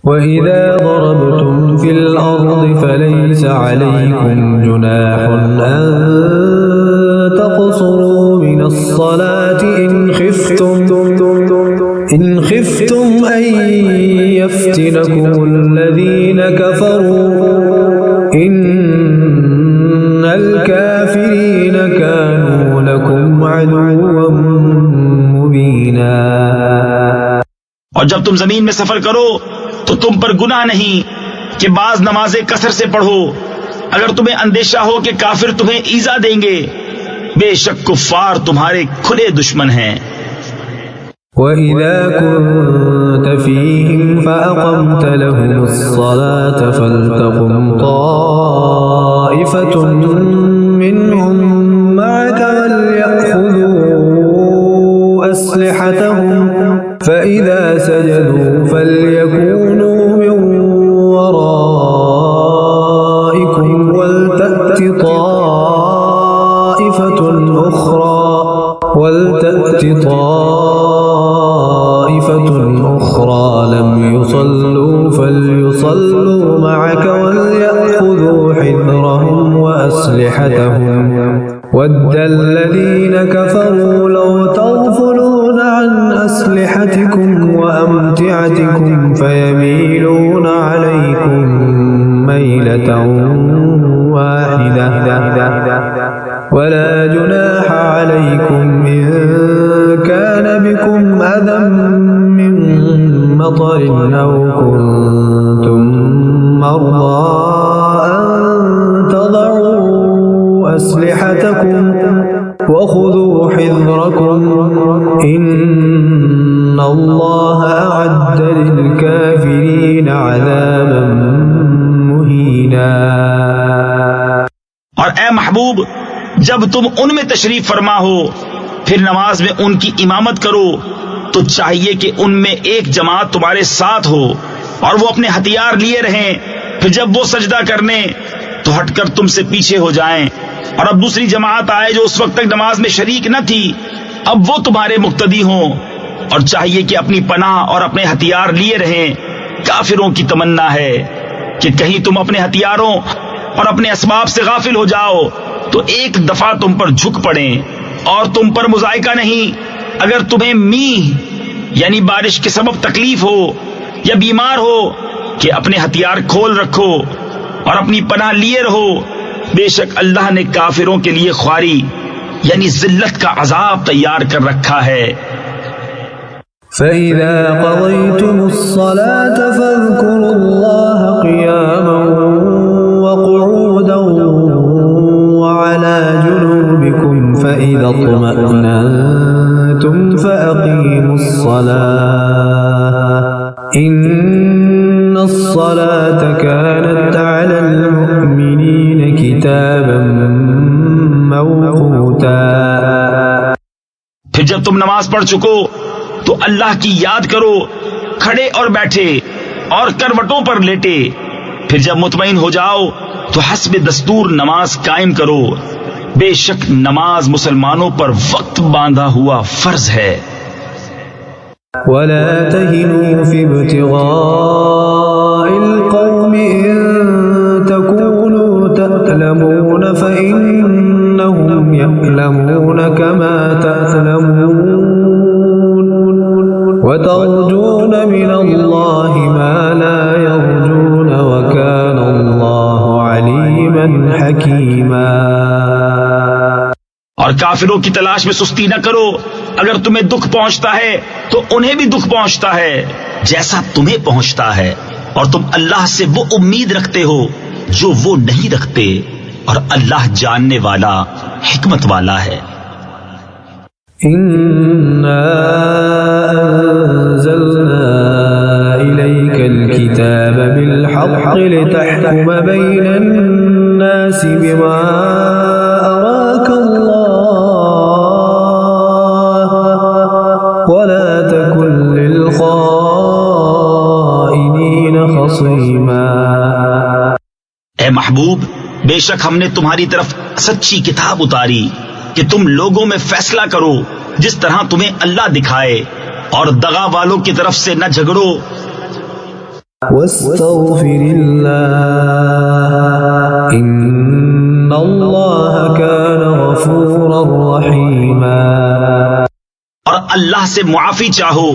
وَإِذَا ضَرَبْتُمْ فِي الْأَرْضِ فَلَيْسَ عَلَيْكُمْ جُنَاحٌ أَن تَقْصُرُوا مِنَ الصَّلَاةِ إِنْ خِفْتُمْ أَن يَفْتِنَكُمُ الَّذِينَ كَفَرُوا إِنَّ الْكَافِرِينَ كَانُوا لَكُمْ عَدُوًّا مُبِينًا۔ اور جب تم زمین میں سفر کرو تو تم پر گناہ نہیں کہ بعض نمازیں کثر سے پڑھو، اگر تمہیں اندیشہ ہو کہ کافر تمہیں ایذا دیں گے، بے شک کفار تمہارے کھلے دشمن ہیں۔ وَإِذَا كُنْتَ فِيهِمْ فَأَقَمْتَ لَهُمُ الصَّلَاةَ فَلْتَقُمْ طَائِفَةٌ مِّنْهُمْ مَعَكَ وَلْيَأْخُذُوا أَسْلِحَتَهُمْ فَإِذَا سَجَدُوا فَلْيَكُونُوا مِنْ وَرَائِكُمْ وَلْتَأْتِ طَائِفَةٌ أُخْرَى لَمْ يُصَلُّوا فَلْيُصَلُّوا مَعَكَ وَلْيَأْخُذُوا حِذْرَهُمْ وَأَسْلِحَتَهُمْ وَدَّ الَّذِينَ كَفَرُوا لَوْ تَغْفُلُونَ عَنْ أَسْلِحَتِكُمْ وَأَمْتِعَتِكُمْ فَيَمِيلُونَ عَلَيْكُمْ مَيْلَةً وَاحِدَةً وَلَا جُنَاحَ عَلَيْكُمْ إِن كَانَ بِكُمْ أَذًى مِّن مَّطَرٍ أَوْ كُنتُم مَّرْضَىٰ أَن تَضَعُوا أَسْلِحَتَكُمْ وَخُذُوا حِذْرَكُمْ إِنَّ اللَّهَ أَعَدَّ لِلْكَافِرِينَ عَذَابًا مُّهِينًا۔ اور اے محبوب، جب تم ان میں تشریف فرما ہو پھر نماز میں ان کی امامت کرو تو چاہیے کہ ان میں ایک جماعت تمہارے ساتھ ہو اور وہ اپنے ہتھیار لیے رہیں، پھر جب وہ سجدہ کرنے تو ہٹ کر تم سے پیچھے ہو جائیں، اور اب دوسری جماعت آئے جو اس وقت تک نماز میں شریک نہ تھی، اب وہ تمہارے مقتدی ہوں، اور چاہیے کہ اپنی پناہ اور اپنے ہتھیار لیے رہیں۔ کافروں کی تمنا ہے کہ کہیں تم اپنے ہتھیاروں اور اپنے اسباب سے غافل ہو جاؤ تو ایک دفعہ تم پر جھک پڑیں، اور تم پر مضائقہ نہیں اگر تمہیں میہ یعنی بارش کے سبب تکلیف ہو یا بیمار ہو کہ اپنے ہتھیار کھول رکھو اور اپنی پناہ لیے رہو، بے شک اللہ نے کافروں کے لیے خواری یعنی ذلت کا عذاب تیار کر رکھا ہے۔ فَإِذَا قَضَيْتُمُ الصَّلَاةَ فَاذْكُرُوا اللَّهَ قِيَامًا وَقُعُودًا وَعَلَى جُنُوبِكُمْ فَإِذَا اطْمَأْنَنْتُمْ فَأَقِيمُوا الصَّلَاةَ إِنَّ الصَّلَاةَ كَانَتْ عَلَى الْمُؤْمِنِينَ كِتَابًا مَّوْقُوتًا۔ پھر جب تم نماز پڑھ چکو تو اللہ کی یاد کرو کھڑے اور بیٹھے اور کروٹوں پر لیٹے، پھر جب مطمئن ہو جاؤ تو حسب دستور نماز قائم کرو، بے شک نماز مسلمانوں پر وقت باندھا ہوا فرض ہے۔ وَلَا تَهِنُوا فِي ابْتِغَاءِ الْقَوْمِ إِن تَكُونُوا تَأْلَمُونَ فَإِنَّهُمْ يَأْلَمُونَ كَمَا تَأْلَمُونَ وَتَرْجُونَ مِنَ اللَّهِ مَا لَا يَرْجُونَ وَكَانَ اللَّهُ عَلِيمًا حَكِيمًا۔ اور کافروں کی تلاش میں سستی نہ کرو، اگر تمہیں دکھ پہنچتا ہے تو انہیں بھی دکھ پہنچتا ہے جیسا تمہیں پہنچتا ہے، اور تم اللہ سے وہ امید رکھتے ہو جو وہ نہیں رکھتے، اور اللہ جاننے والا حکمت والا ہے۔ إِنَّا أَنزَلْنَا إِلَيْكَ الْكِتَابَ بِالْحَقِّ لِتَحْكُمَ بَيْنَ النَّاسِ بِمَا أَرَاكَ اللَّهُ وَلَا تَكُن لِّلْخَائِنِينَ خَصِيمًا۔ اے محبوب، بے شک ہم نے تمہاری طرف سچی کتاب اتاری کہ تم لوگوں میں فیصلہ کرو جس طرح تمہیں اللہ دکھائے، اور دغا والوں کی طرف سے نہ جھگڑو واستغفر الله إن الله كان غفورا رحيما. اور اللہ سے معافی چاہو،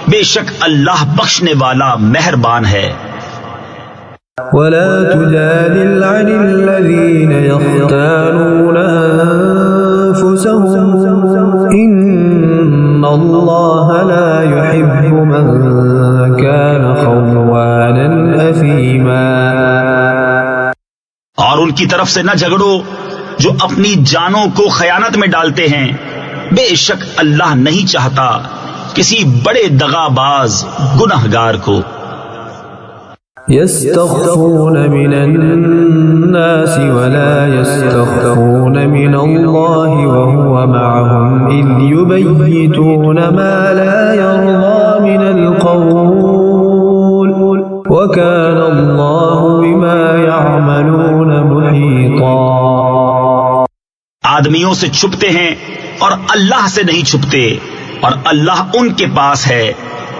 بے شک اللہ بخشنے والا مہربان ہے. ولا تجادل عن الذين يختانون أنفسهم إن الله لا يحب من كان خوانا أثيما. اور ان کی طرف سے نہ جھگڑو جو اپنی جانوں کو خیانت میں ڈالتے ہیں، بے شک اللہ نہیں چاہتا کسی بڑے دغاباز گنہگار کو. يستخفون من الناس ولا يستخفون من الله وهو معهم إذ يبيتون ما لا يرضى من القول وكان الله بما يعملون محيطا. آدمیوں سے چھپتے ہیں اور اللہ سے نہیں چھپتے، اور اللہ ان کے پاس ہے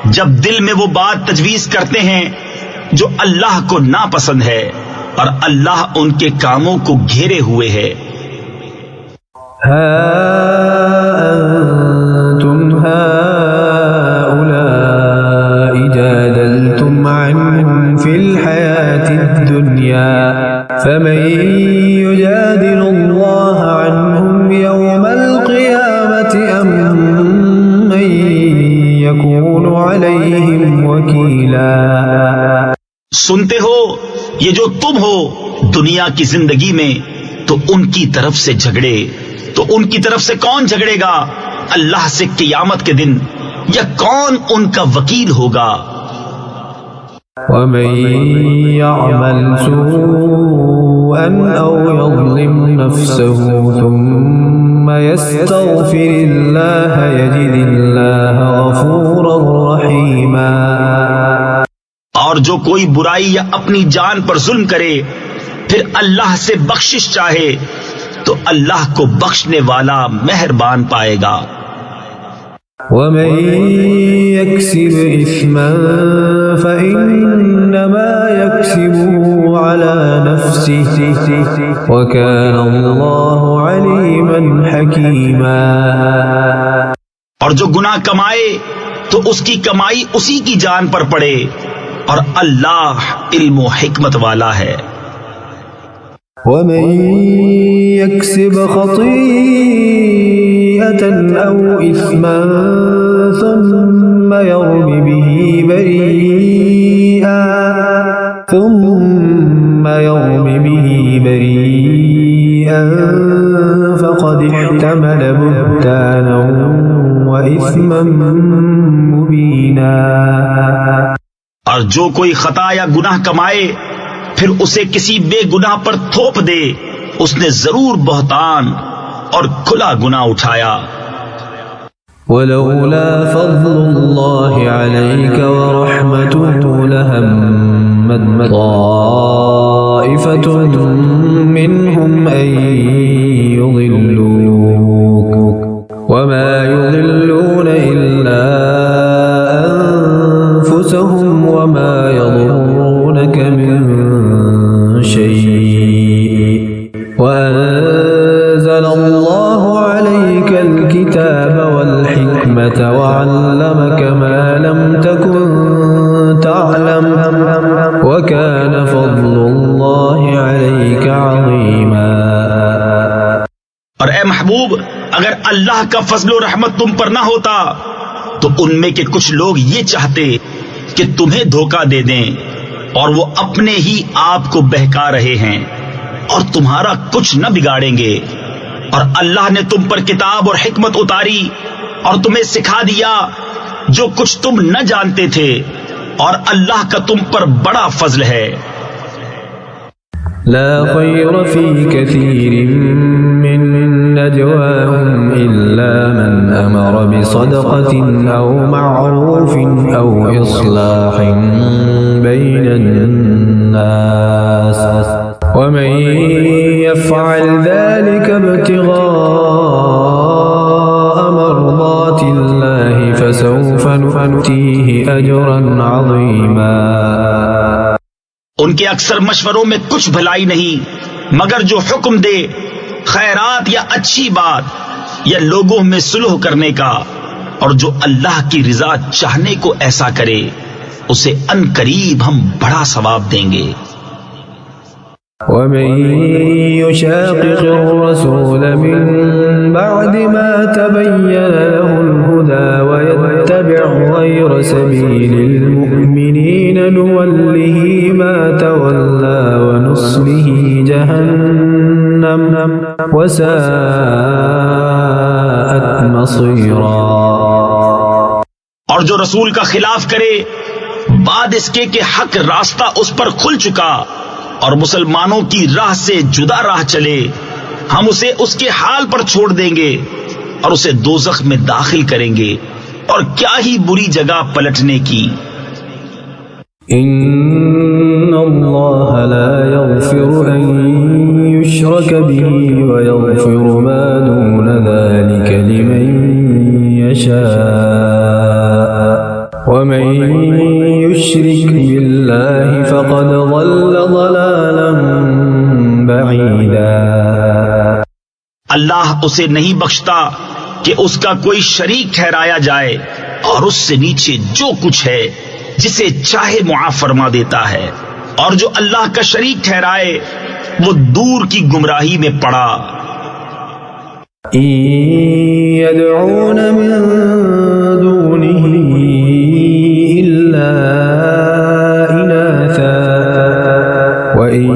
جب دل میں وہ بات تجویز کرتے ہیں جو اللہ کو ناپسند ہے، اور اللہ ان کے کاموں کو گھیرے ہوئے ہے. ها أنتم هؤلاء جادلتم عنهم في الحياة الدنيا فمن يجادل الله عنهم يوم القيامة أم من يكون عليهم وكيلا. سنتے ہو یہ جو تم ہو دنیا کی زندگی میں تو ان کی طرف سے جھگڑے، تو ان کی طرف سے کون جھگڑے گا اللہ سے قیامت کے دن، یا کون ان کا وکیل ہوگا؟ ومن يعمل سوءا أو يظلم نفسه ثم يستغفر الله يجد الله غفورا رحيما. اور جو کوئی برائی یا اپنی جان پر ظلم کرے پھر اللہ سے بخشش چاہے تو اللہ کو بخشنے والا مہربان پائے گا. ومن يكسب إثما فإنما يكسبه على نفسه وكان الله عليما حكيما. اور جو گناہ کمائے تو اس کی کمائی اسی کی جان پر پڑے، اور اللہ علم و حکمت والا ہے. ومن يكسب خطيئة أو إثما ثم يرم به بريئا فقد احتمل بهتانا وإثما مبينا. اور جو کوئی خطا یا گناہ کمائے پھر اسے کسی بے گناہ پر تھوپ دے، اس نے ضرور بہتان اور کھلا گناہ اٹھایا. ولولا فضل الله عليك ورحمته لهمت طائفة منهم أن يضلوك وما يضلون إلا أنفسهم وما يضرونك من شيء وأنزل الله عليك الكتاب والحكمة وعلمك ما لم تكن تعلم وكان فضل الله عليك عظيما. اور اے محبوب، اگر اللہ کا فضل و رحمت تم پر نہ ہوتا تو ان میں کے کچھ لوگ یہ چاہتے کہ تمہیں دھوکہ دے دیں، اور وہ اپنے ہی آپ کو بہکا رہے ہیں اور تمہارا کچھ نہ بگاڑیں گے. اور اللہ نے تم پر کتاب اور حکمت اتاری اور تمہیں سکھا دیا جو کچھ تم نہ جانتے تھے، اور اللہ کا تم پر بڑا فضل ہے. لا خير في كثير من نجواهم إلا من أمر بصدقة أو معروف أو إصلاح بين الناس ومن يفعل ذلك ابتغاء مرضات الله فسوف نؤتيه أجرا عظيما. ان کے اکثر مشوروں میں کچھ بھلائی نہیں مگر جو حکم دے خیرات یا اچھی بات یا لوگوں میں صلح کرنے کا، اور جو اللہ کی رضا چاہنے کو ایسا کرے اسے ان قریب ہم بڑا ثواب دیں گے. ومن يشاقق الرسول من بعد ما تبين له الهدى ويتبع غير سبيل المؤمنين نوله ما تولى ونصله جهنم وساءت مصيرا. اور جو رسول کا خلاف کرے بعد اس کے کہ حق راستہ اس پر کھل چکا اور مسلمانوں کی راہ سے جدا راہ چلے، ہم اسے اس کے حال پر چھوڑ دیں گے اور اسے دوزخ میں داخل کریں گے، اور کیا ہی بری جگہ پلٹنے کی. ان اللہ لا يغفر ان يشرك به ويغفر ما دون ذلك لمن يشاء ومن يشرك بالله فقد ضل ضلالا بعيدا. اللہ اسے نہیں بخشتا کہ اس کا کوئی شریک ٹھہرایا جائے، اور اس سے نیچے جو کچھ ہے جسے چاہے معاف فرما دیتا ہے، اور جو اللہ کا شریک ٹھہرائے وہ دور کی گمراہی میں پڑا. إن يدعون من دونه إلا إناثا وإن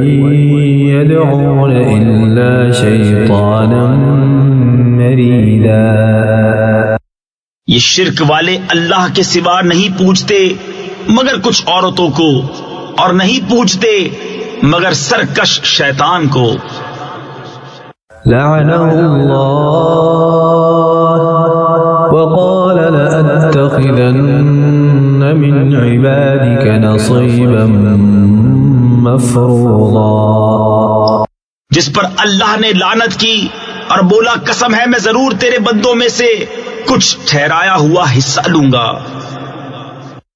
يدعون إلا شيطانا مريدا. یہ شرک والے اللہ کے سوا نہیں پوچھتے مگر کچھ عورتوں کو، اور نہیں پوچھتے مگر سرکش شیطان کو. لعنه الله وقال لأتخذن من عبادك نصيبا مفروضا. جس پر اللہ نے لعنت کی اور بولا قسم ہے میں ضرور تیرے بندوں میں سے کچھ ٹھہرایا ہوا حصہ لوں گا.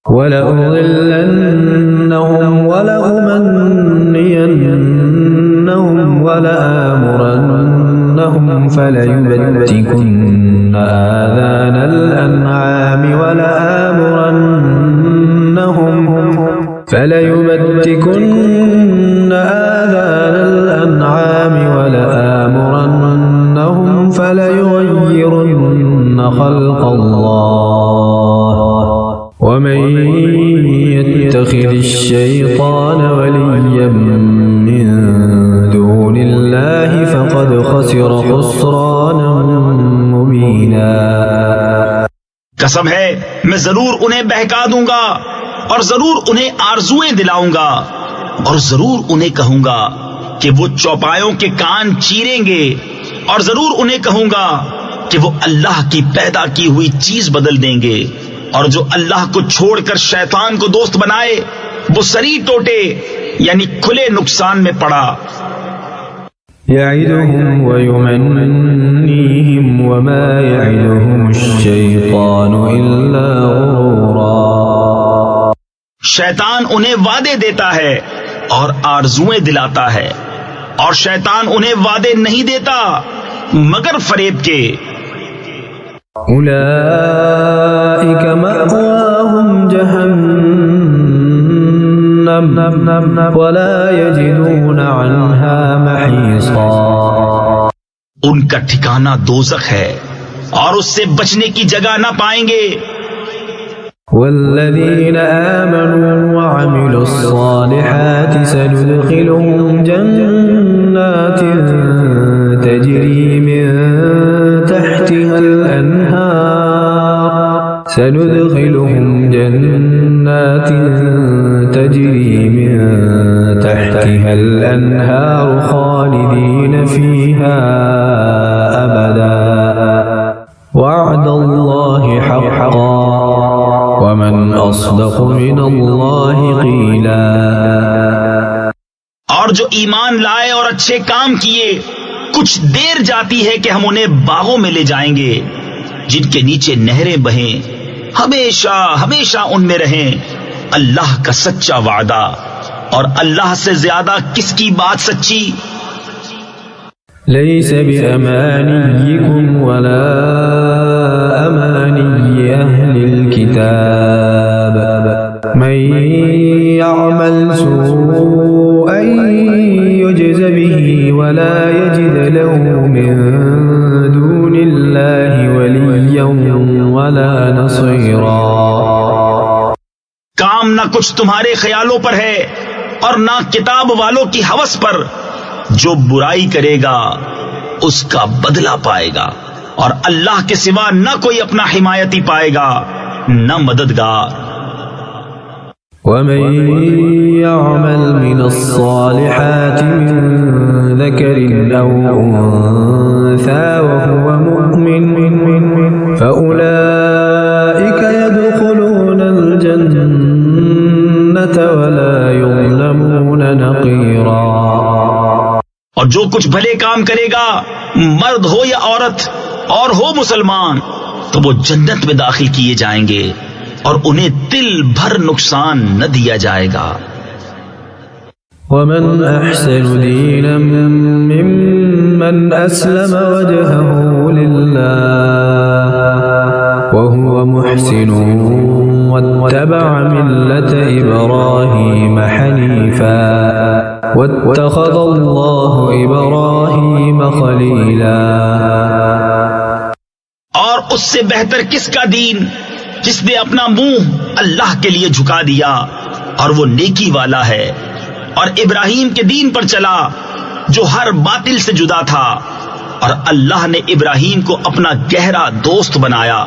وَلَأُضِلَّنَّهُمْ وَلَأُمَنِّيَنَّهُمْ وَلَآمُرَنَّهُمْ فَلَيُبَتِّكُنَّ آذَانَ الْأَنْعَامِ وَلَآمُرَنَّهُمْ فَلَيُغَيِّرُنَّ خَلْقَ اللَّهِ وَمَن يَتَّخِذِ الشَّيْطَانَ وَلِيًّا مِّن دُونِ اللَّهِ فَقَدْ خَسِرَ خُسْرَانًا مُّبِينًا. قسم ہے میں ضرور انہیں بہکا دوں گا، اور ضرور انہیں آرزویں دلاؤں گا، اور ضرور انہیں کہوں گا کہ وہ چوپایوں کے کان چیریں گے، اور ضرور انہیں کہوں گا کہ وہ اللہ کی پیدا کی ہوئی چیز بدل دیں گے، اور جو اللہ کو چھوڑ کر شیطان کو دوست بنائے وہ سری ٹوٹے یعنی کھلے نقصان میں پڑا. يعدهم ويمنيهم وما يعدهم الشيطان إلا غرورا. شیطان انہیں وعدے دیتا ہے اور آرزویں دلاتا ہے، اور شیطان انہیں وعدے نہیں دیتا مگر فریب کے. أولئك مأواهم جهنم ولا يجدون عنها محيصا. ان کا ٹھکانہ دوزخ ہے اور اس سے بچنے کی جگہ نہ پائیں گے. والذين آمنوا وعملوا الصالحات سندخلهم جنات تجري من تحتها الأنهار خالدين فيها أبدا وعد الله حقا ومن أصدق من الله قيلا. اور جو ایمان لائے اور اچھے کام کیے کچھ دیر جاتی ہے کہ ہم انہیں باغوں میں لے جائیں گے جن کے نیچے نہریں بہیں ہمیشہ ہمیشہ ان میں رہیں۔ اللہ کا سچا وعدہ، اور اللہ سے زیادہ کس کی بات سچی؟ ليس بأمانيكم ولا أماني أهل الكتاب من يعمل سوءا يجز به ولا يجد له من دون الله وليا ولا نصيرا۔ کام نہ کچھ تمہارے خیالوں پر ہے اور نہ کتاب والوں کی ہوس پر۔ جو برائی کرے گا اس کا بدلہ پائے گا، اور اللہ کے سوا نہ کوئی اپنا حمایتی پائے گا نہ مددگار۔ ومن يعمل من الصالحات من ذكر أو أنثى وهو مؤمن فأولئك يدخلون الجنة ولا يظلمون نقيرا۔ اور جو کچھ بھلے کام کرے گا، مرد ہو یا عورت اور ہو مسلمان، تو وہ جنت میں داخل کیے جائیں گے اور انہیں تل بھر نقصان نہ دیا جائے گا۔ ومن أحسن دينا ممن أسلم وجهه لله وهو محسن واتبع ملة إبراهيم حنيفا واتخذ الله إبراهيم خليلا۔ اور اس سے بہتر کس کا دین جس نے اپنا منہ اللہ کے لیے جھکا دیا اور وہ نیکی والا ہے، اور ابراہیم کے دین پر چلا جو ہر باطل سے جدا تھا، اور اللہ نے ابراہیم کو اپنا گہرا دوست بنایا۔